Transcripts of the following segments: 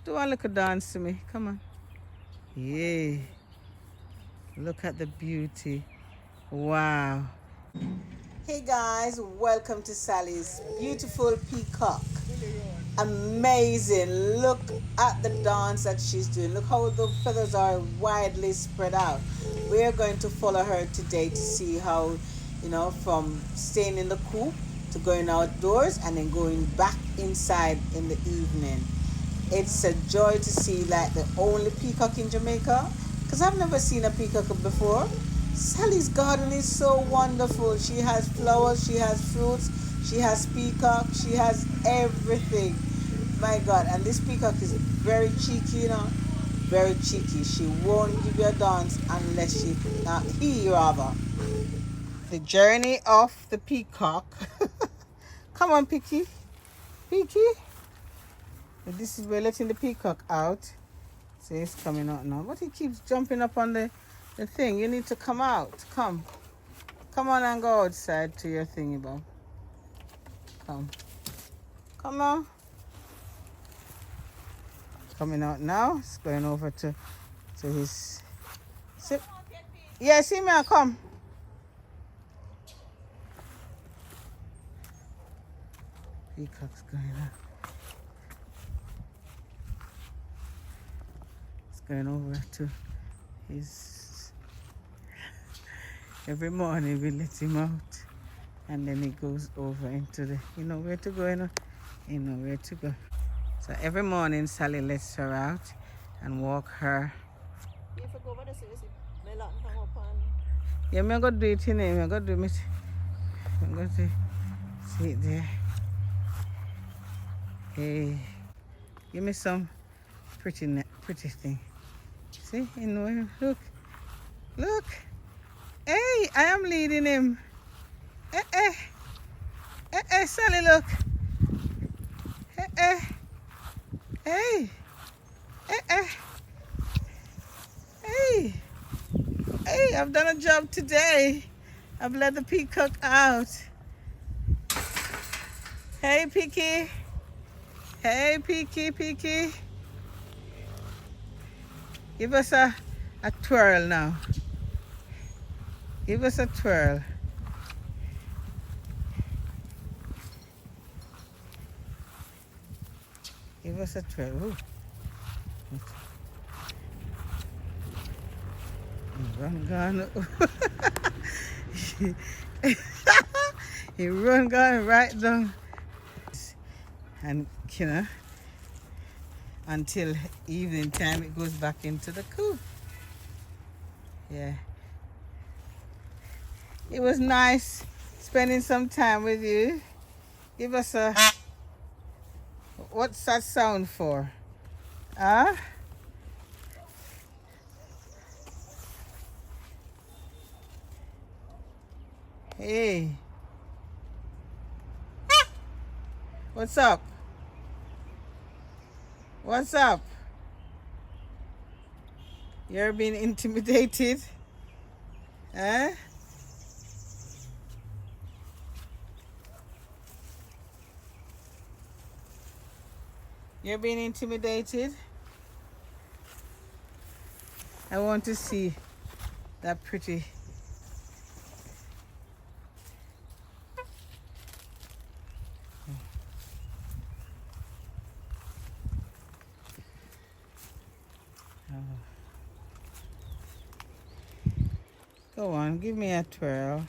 Do a little dance to me. Come on. Yeah. Look at the beauty. Wow. Hey guys, welcome to Sally's beautiful peacock. Amazing. Look at the dance that she's doing. Look how the feathers are widely spread out. We're going to follow her today to see how, from staying in the coop to going outdoors and then going back inside in the evening. It's a joy to see like the only peacock in Jamaica, because I've never seen a peacock before. Sally's garden is so wonderful. She has flowers, she has fruits, she has peacock, she has everything. My God, and this peacock is very cheeky, very cheeky. She won't give you a dance unless he rather. The journey of the peacock. Come on, Peaky. This is, we're letting the peacock out. So he's coming out now. But he keeps jumping up on the thing. You need to come out. Come on and go outside to your thingy, Bob. Come on. Coming out now. It's going over to his... Yeah, see me, come. Peacock's going out. It's going over to his... Every morning we let him out. And then he goes over into the... You know where to go, You know where to go. So every morning Sally lets her out and walk her. Yeah, I'm going to do it in here. I'm going to do it. I'm going to see it there. Hey, give me some pretty thing. See, look. Hey, I am leading him. Sally, look. Hey, I've done a job today. I've let the peacock out. Hey, Peaky. Hey, Peaky. Give us a twirl now. Give us a twirl. Give us a twirl. Ooh. Gone. He gone right down. And, until evening time, it goes back into the coop. Yeah. It was nice spending some time with you. Give us a... What's that sound for? Huh? Hey. What's up? What's up? You're being intimidated? Huh? You're being intimidated? I want to see that pretty... Go on, give me a twirl.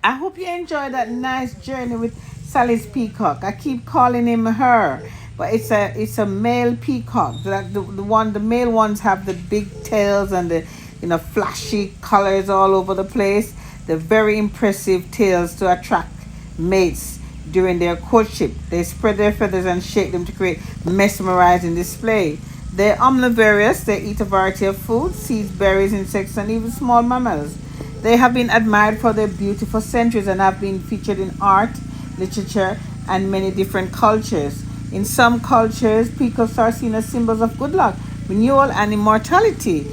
I hope you enjoyed that nice journey with Sally's peacock. I keep calling him her, but it's a male peacock. The male ones have the big tails and the flashy colors all over the place. They're very impressive tails to attract mates during their courtship. They spread their feathers and shake them to create mesmerizing display. They're omnivorous. They eat a variety of foods, seeds, berries, insects, and even small mammals. They have been admired for their beauty for centuries and have been featured in art, literature, and many different cultures. In some cultures, peacocks are seen as symbols of good luck, renewal, and immortality.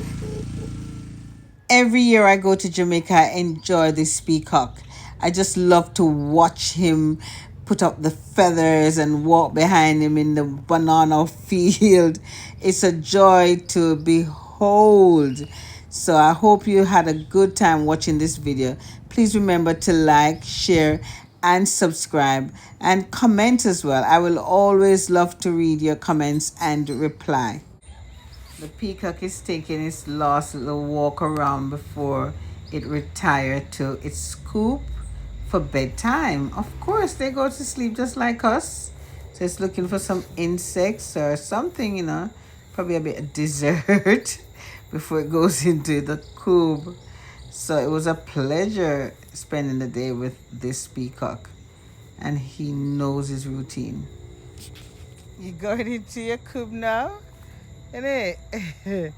Every year I go to Jamaica, I enjoy this peacock. I just love to watch him put up the feathers and walk behind him in the banana field. It's a joy to behold. So I hope you had a good time watching this video. Please remember to like, share, and subscribe, and comment as well. I will always love to read your comments and reply. The peacock is taking its last little walk around before it retired to its coop for bedtime. Of course, they go to sleep just like us. So it's looking for some insects or something, probably a bit of dessert before it goes into the coop. So it was a pleasure spending the day with this peacock, and he knows his routine. You going into your coop now? Isn't it? Hey,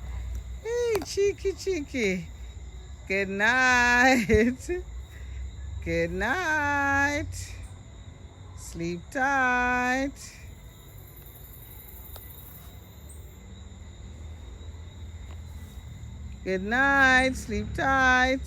cheeky, cheeky. Good night. Good night. Sleep tight. Good night. Sleep tight.